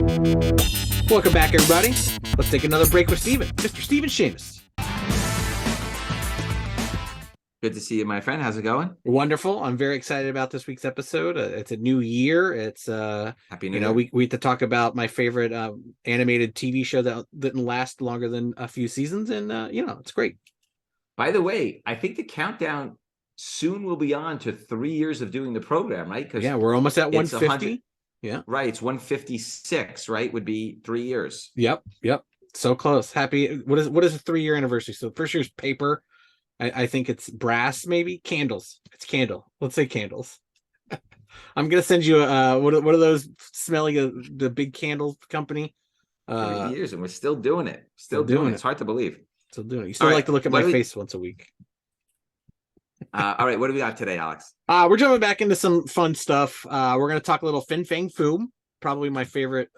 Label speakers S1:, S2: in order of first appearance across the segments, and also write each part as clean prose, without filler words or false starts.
S1: Welcome back, everybody. Let's take another break with Stephen, Mr. Stephen Shamus.
S2: Good to see you, my friend. How's it going?
S1: Wonderful. I'm very excited about this week's episode. It's a new year. It's
S2: Happy New Year.
S1: We get to talk about my favorite animated TV show that didn't last longer than a few seasons, and it's great.
S2: By the way, I think the countdown soon will be on to 3 years of doing the program, right?
S1: Because we're almost at 150. Yeah,
S2: right. It's 156, right? Would be 3 years.
S1: Yep. So close. Happy. What is a 3-year anniversary? So first year's paper. I think it's brass, maybe candles. It's candle. Let's say candles. I'm gonna send you what are those smelling the big candle company?
S2: 3 years, and we're still doing it. Still doing it. It's hard to believe.
S1: Still doing it. You still like to look at my face once a week.
S2: All right, what do we got today, Alex?
S1: We're jumping back into some fun stuff. We're gonna talk a little Fang Foom, probably my favorite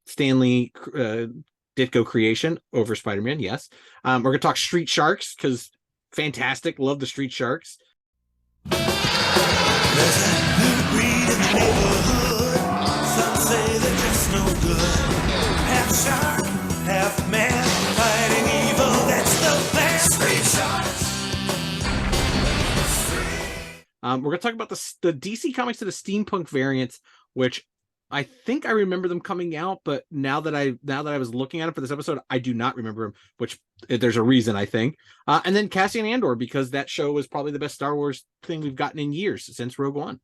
S1: Stanley Ditko creation over Spider-Man. Yes. We're gonna talk Street Sharks because fantastic. Love the Street Sharks.
S3: There's a new breed in the neighborhood. Some say they're just no good. Half shark, half man, fighting evil. That's the plan. Street Sharks.
S1: We're gonna talk about the DC comics to the Steampunk Variants, which I think I remember them coming out, but now that I was looking at it for this episode, I do not remember them, which there's a reason, I think. And then Cassian Andor, because that show was probably the best Star Wars thing we've gotten in years since Rogue One.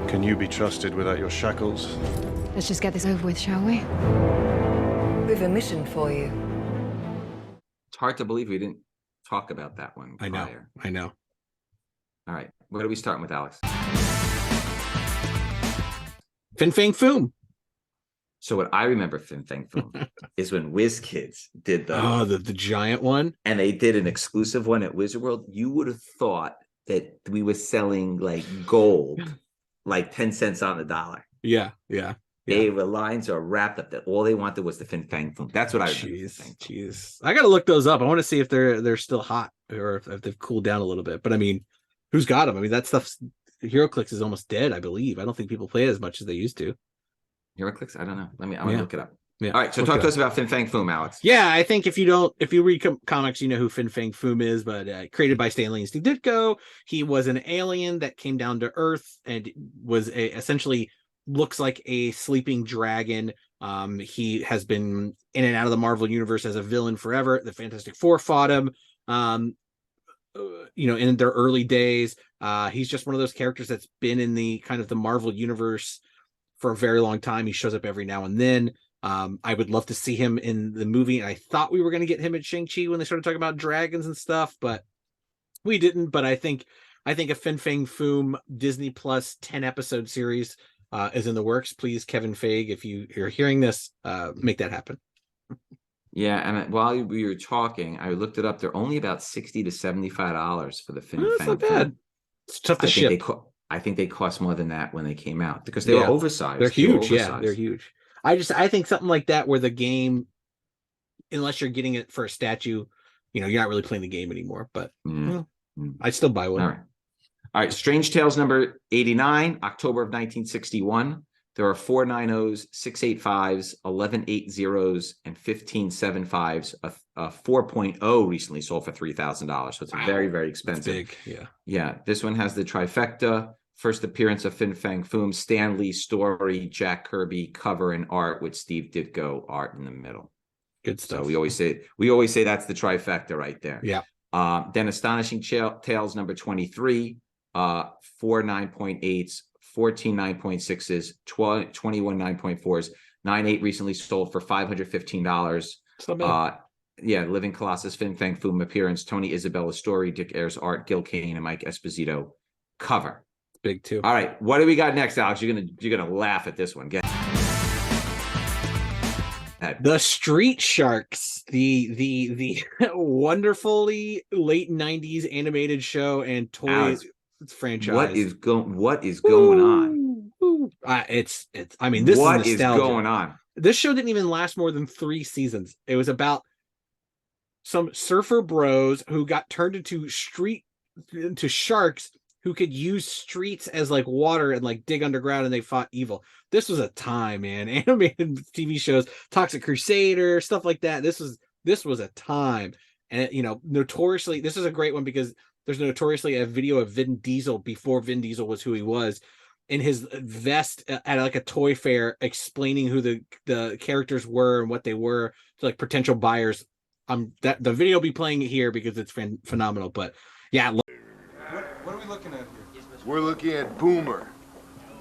S4: Can you be trusted without your shackles?
S5: Let's just get this over with, shall we?
S6: We've a mission for you.
S2: It's hard to believe we didn't talk about that one prior.
S1: I know.
S2: All right, what are we starting with, Alex?
S1: Fang Foom.
S2: So what I remember Fang Foom is when WizKids did
S1: the giant one,
S2: and they did an exclusive one at Wizard World. You would have thought that we were selling like gold, like 10 cents on the dollar.
S1: Yeah.
S2: The lines are wrapped up. That all they wanted was the Fang Foom. That's what I remember.
S1: Jeez. I gotta look those up. I want to see if they're still hot or if they've cooled down a little bit. But I mean, who's got them? I mean, that stuff's HeroClix is almost dead, I believe. I don't think people play it as much as they used to.
S2: HeroClix? I don't know. I'm gonna look it up.
S1: Yeah.
S2: All right. So talk to us about Fang Foom, Alex.
S1: Yeah, I think if you read comics, you know who Fang Foom is, but created by Stanley and Steve Ditko. He was an alien that came down to Earth and was essentially looks like a sleeping dragon. He has been in and out of the Marvel universe as a villain forever. The Fantastic Four fought him. In their early days. He's just one of those characters that's been in the kind of the Marvel universe for a very long time. He shows up every now and then. I would love to see him in the movie. And I thought we were going to get him at Shang-Chi when they started talking about dragons and stuff, but we didn't. But I think a Fang Foom Disney Plus 10 episode series is in the works. Please, Kevin Feige, if you're hearing this, make that happen.
S2: Yeah, and while we were talking, I looked it up. They're only about $60 to $75 for the Fang Foom.
S1: That's not bad. It's tough to ship.
S2: I think they cost more than that when they came out because they were oversized.
S1: They're huge. They're huge. I think something like that where the game, unless you're getting it for a statue, you're not really playing the game anymore. But I'd still buy one.
S2: All right. Strange Tales number 89, October of 1961. There are 4 90s, 6 85s, 11 80s, and 15 75s. A 4.0 recently sold for $3,000. So it's very, very expensive.
S1: It's big.
S2: Yeah. This one has the trifecta. First appearance of Fang Foom, Stan Lee story, Jack Kirby cover and art with Steve Ditko art in the middle.
S1: Good stuff.
S2: So we always say that's the trifecta right there.
S1: Yeah.
S2: Then Astonishing Tales number 23, 4 9.8s, 14 9.6s, 21 9.4s, 9.8 recently sold for $515. Living Colossus, Fang Foom appearance, Tony Isabella story, Dick Ayers art, Gil Kane and Mike Esposito cover.
S1: Big too.
S2: All right, what do we got next, Alex? You're gonna laugh at this one.
S1: The Street Sharks, the wonderfully late 90s animated show and toy
S2: Alex,
S1: franchise.
S2: What is going on?
S1: This is nostalgia.
S2: Going on?
S1: This show didn't even last more than 3 seasons. It was about some surfer bros who got turned into sharks who could use streets as like water and like dig underground, and they fought evil. This was a time, man. Animated TV shows, Toxic Crusader, stuff like that. This was a time. And notoriously, this is a great one because there's notoriously a video of Vin Diesel before Vin Diesel was who he was, in his vest at like a toy fair, explaining who the characters were and what they were to like potential buyers. That the video will be playing it here because it's phenomenal. But yeah,
S7: What are we looking at here?
S8: We're looking at Boomer.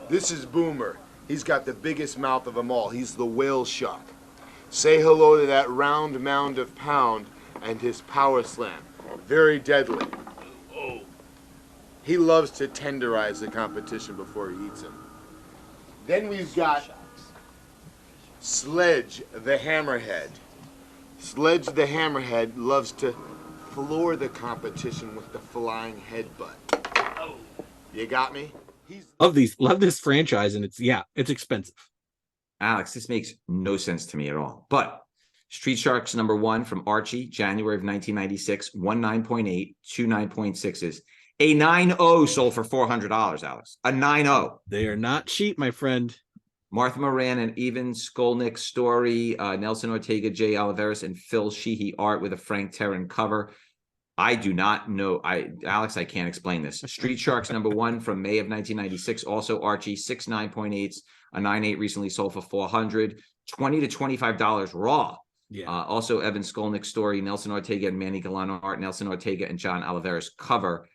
S8: This is Boomer. He's got the biggest mouth of them all. He's the whale shark. Say hello to that round mound of pound and his power slam. Very deadly. He loves to tenderize the competition before he eats him. Then we've got Sledge the Hammerhead. Sledge the Hammerhead loves to floor the competition with the flying headbutt. You got me?
S1: love this franchise, and it's expensive.
S2: Alex, this makes no sense to me at all. But Street Sharks #1 from Archie, January of 1996, 9.8, 9.6s. A 9.0 sold for $400, Alex. A 9.0.
S1: They are not cheap, my friend.
S2: Martha Moran and Evan Skolnick story, Nelson Ortega, Jay Oliveris, and Phil Sheehy art with a Frank Terran cover. I do not know. Alex, I can't explain this. Street Sharks #1 from May of 1996, also Archie, 6 9.8s, a 9.8 recently sold for $400, $20 to $25 raw.
S1: Yeah.
S2: Also Evan Skolnick story, Nelson Ortega and Manny Galano art, Nelson Ortega and John Oliveris cover.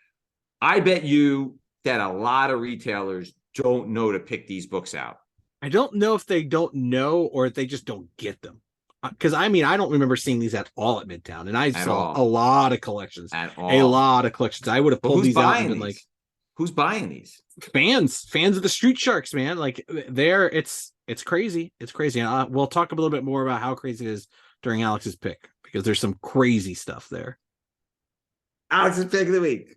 S2: I bet you that a lot of retailers don't know to pick these books out.
S1: I don't know if they don't know or if they just don't get them. Because I don't remember seeing these at all at Midtown, and I saw a lot of collections. A lot of collections. I would have pulled these out and been like,
S2: who's buying these?
S1: Fans of the Street Sharks, man. Like it's crazy. It's crazy. And we'll talk a little bit more about how crazy it is during Alex's pick, because there's some crazy stuff there.
S2: Alex's pick of the week.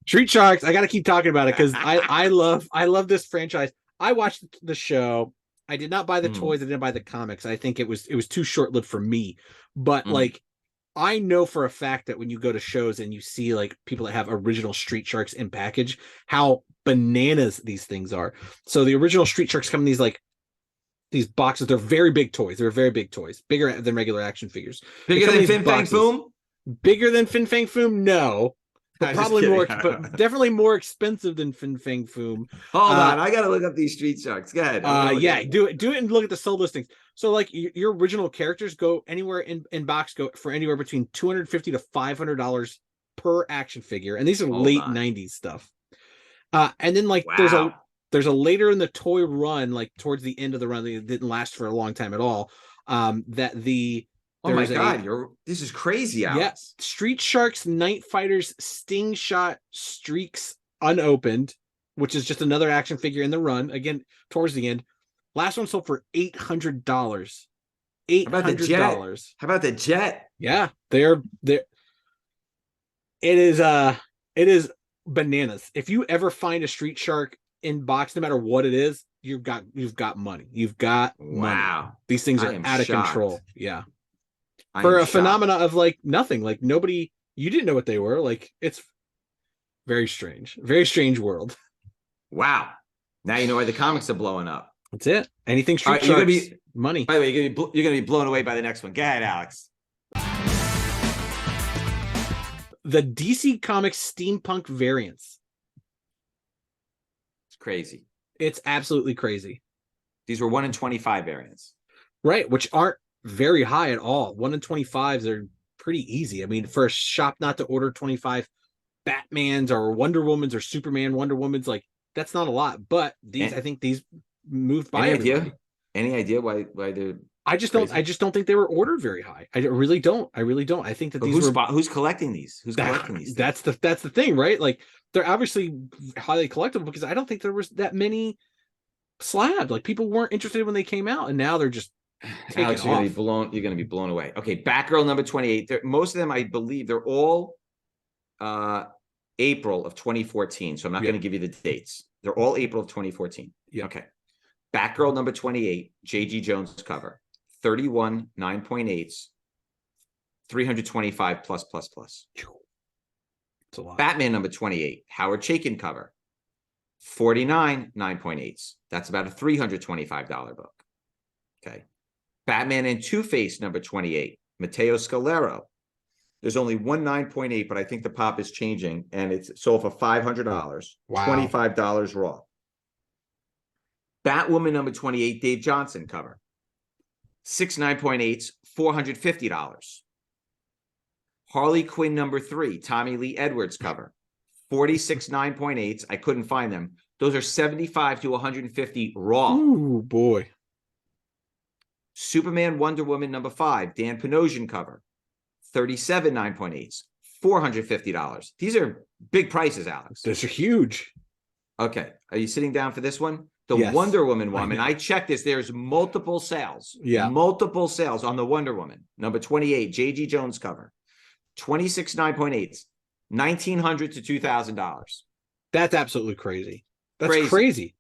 S1: Street Sharks. I got to keep talking about it because I love this franchise. I watched the show. I did not buy the toys. I didn't buy the comics. I think it was too short-lived for me. But like, I know for a fact that when you go to shows and you see like people that have original Street Sharks in package, how bananas these things are. So the original Street Sharks come in these boxes. They're very big toys. They're very big toys, bigger than regular action figures.
S2: Bigger than Fin Fang Foom?
S1: Bigger than Fin Fang Foom? No. But probably more, but definitely more expensive than Fin Fang Foom.
S2: Hold on, I gotta look up these Street Sharks. Go ahead.
S1: Do it and look at the sold listings. So like your original characters go anywhere in box go for anywhere between $250 to $500 per action figure, and these are late '90s stuff. And then like there's a later in the toy run, like towards the end of the run, that didn't last for a long time at all.
S2: Oh my God, this is crazy, Alex.
S1: Yes. Street Sharks Night Fighters Sting Shot Streaks Unopened, which is just another action figure in the run. Again, towards the end. Last one sold for $800. $800.
S2: How about the jet?
S1: Yeah, they're it is bananas. If you ever find a Street Shark in box, no matter what it is, you've got money. You've got money. These things are out of control. Yeah. For a phenomena of like nothing, like you didn't know what they were. Like, it's very strange world.
S2: Wow. Now you know why the comics are blowing up.
S1: That's it. Anything Street Sharks, money.
S2: By the way, you're gonna be blown away by the next one. Go ahead, Alex.
S1: The DC Comics Steampunk Variants.
S2: It's crazy.
S1: It's absolutely crazy.
S2: These were 1 in 25 variants.
S1: Right, which aren't very high at all. 1 in 25s are pretty easy. I mean, for a shop not to order 25 Batmans or Wonder Womans or Superman Wonder Womans, like, that's not a lot. But I think these moved by everybody.
S2: Any idea why they're?
S1: I just don't think they were ordered very high. I really don't. I think that
S2: who's collecting these? Who's collecting these?
S1: That's the thing, right? Like, they're obviously highly collectible because I don't think there was that many slabs. Like, people weren't interested when they came out, and now they're just.
S2: Alex, you're gonna be blown away. Okay, Batgirl #28. Most of them, I believe, they're all April of 2014. So I'm not going to give you the dates. They're all April of 2014.
S1: Yeah.
S2: Okay. Batgirl #28, J.G. Jones cover, 31 9.8s, $325 plus.
S1: It's a lot.
S2: Batman number 28, Howard Chaykin cover, 49 9.8s. That's about a $325 book. Okay. Batman and Two-Face number 28, Matteo Scalero. There's only one 9.8, but I think the pop is changing, and it's sold for $500.
S1: Wow.
S2: $25 raw. Batwoman number 28, Dave Johnson cover, 6 9.8s, $450. Harley Quinn number 3, Tommy Lee Edwards cover, 46 9.8s. I couldn't find them. Those are 75 to 150 raw.
S1: Ooh, boy.
S2: Superman Wonder Woman number 5, Dan Panosian cover, 37 9.8s, $450. These are big prices, Alex.
S1: Those are huge.
S2: Okay. Are you sitting down for this one? The
S1: Yes.
S2: Wonder Woman one. And I checked this. There's multiple sales.
S1: Yeah.
S2: Multiple sales on the Wonder Woman. Number 28, J.G. Jones cover. 26 9.8s. $1,900 to $2,000.
S1: That's absolutely crazy. That's
S2: Crazy.
S1: crazy.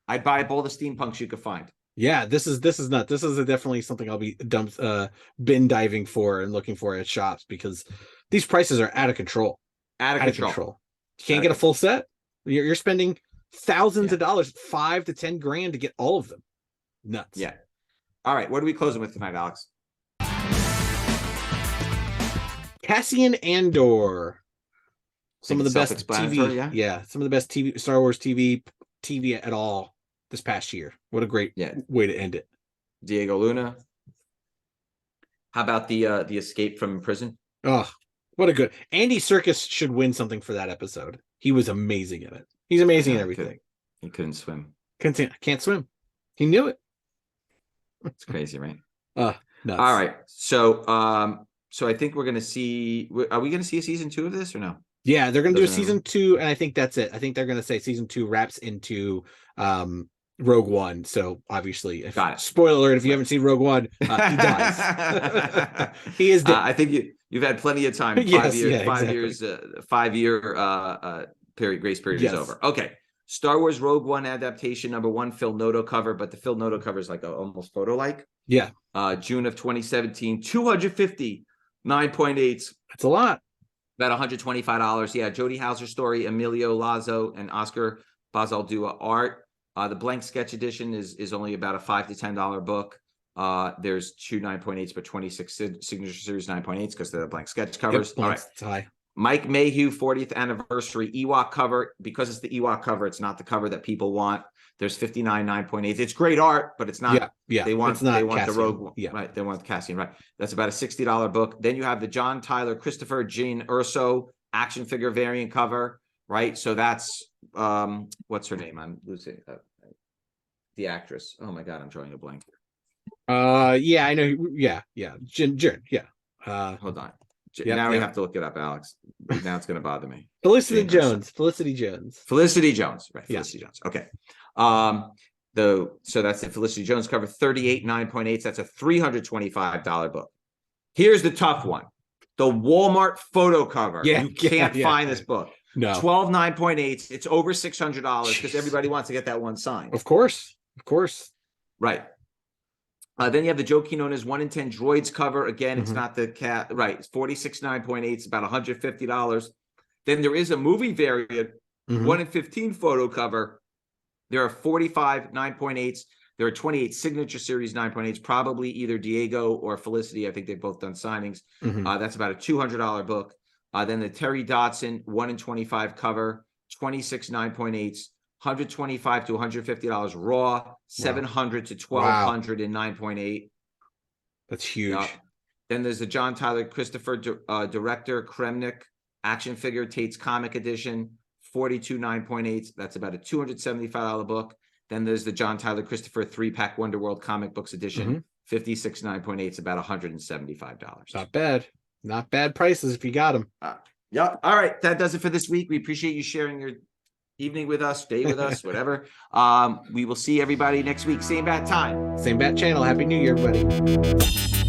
S2: I'd buy up all the steampunks you could find.
S1: Yeah, this is not. This is definitely something I'll be bin diving for and looking for at shops, because these prices are out of control.
S2: Out of control.
S1: You can't get a full set. You're spending thousands of dollars, 5 to 10 grand to get all of them. Nuts.
S2: Yeah. All right. What are we closing with tonight, Alex?
S1: Cassian Andor. Some of the best
S2: Self-explanatory,
S1: TV. Yeah, some of the best TV, Star Wars TV at all this past year. What a great way to end it.
S2: Diego Luna. How about the escape from prison?
S1: Oh, what a good Andy Serkis should win something for that episode. He was amazing in it. He's amazing in everything.
S2: He couldn't swim.
S1: Can't swim. He knew it.
S2: It's crazy, right?
S1: Nuts.
S2: All right. So I think we're gonna see. Are we gonna see a season 2 of this or no?
S1: Yeah, they're gonna do a season 2, and I think that's it. I think they're gonna say season 2 wraps into Rogue One. So obviously,
S2: Got it.
S1: Spoiler alert: if you haven't seen Rogue One, he dies. He is dead.
S2: I think you've had plenty of time. 5
S1: Yes,
S2: years.
S1: yeah,
S2: 5
S1: exactly.
S2: years. 5 year grace period
S1: Yes.
S2: is over. Okay. Star Wars Rogue One adaptation number 1, Phil Noto cover, but the Phil Noto cover is like almost photo-like.
S1: Yeah,
S2: June of 2017, 250 9.8s.
S1: that's a lot.
S2: About $125. Yeah, Jody Hauser story, Emilio Lazo and Oscar Bazaldua art. The blank sketch edition is only about a $5 to $10 book. There's 2 9.8s, but 26 signature series 9.8s because they're the blank sketch covers.
S1: Yep,
S2: All right.
S1: it's high.
S2: Mike Mayhew 40th anniversary Ewok cover. Because it's the Ewok cover, it's not the cover that people want. There's 59 9.8s. It's great art, but it's not.
S1: Yeah.
S2: They want
S1: it's not
S2: the
S1: Cassian.
S2: Rogue One.
S1: Yeah.
S2: Right. They want Cassian. Right. That's about a $60 book. Then you have the John Tyler Christopher Jean Urso action figure variant cover. Right. So that's what's her name? I'm losing the actress. Oh my God, I'm drawing a blank.
S1: Yeah, I know. Yeah. Jin. Yeah.
S2: Hold on.
S1: Yep,
S2: now we
S1: yep.
S2: have to look it up, Alex. Now it's going to bother me.
S1: Felicity
S2: Jane Urso.
S1: Jones. Felicity Jones.
S2: Felicity Jones, right?
S1: Yeah.
S2: Felicity Jones. Okay. So that's the Felicity Jones cover, 38 9.8s. That's a $325 book. Here's the tough one: the Walmart photo cover.
S1: Yeah,
S2: you can't
S1: yeah.
S2: find this book.
S1: No.
S2: 12 9.8s. It's over $600 because everybody wants to get that one signed.
S1: Of course.
S2: Right. Then you have the Joe Quinones 1 in 10 droids cover. Again, it's not the cat. Right. It's 46 9.8s, about $150. Then there is a movie variant, 1 in 15 photo cover. There are 45 9.8s. There are 28 signature series 9.8s, probably either Diego or Felicity. I think they've both done signings. That's about a $200 book. Then the Terry Dodson 1 in 25 cover, 26 9.8s. $125 to $150 raw, $700 to $1,200 in 9.8.
S1: That's huge.
S2: Then there's the John Tyler Christopher director Kremnick action figure Tate's comic edition, 42 9.8s. That's about a $275 book. Then there's the John Tyler Christopher 3-pack Wonder World comic books edition, 56 9.8s, about $175.
S1: Not bad prices if you got them.
S2: Yeah. All right. That does it for this week. We appreciate you sharing your evening with us, day with us, whatever. We will see everybody next week. Same bat time.
S1: Same bat channel. Happy New Year, everybody.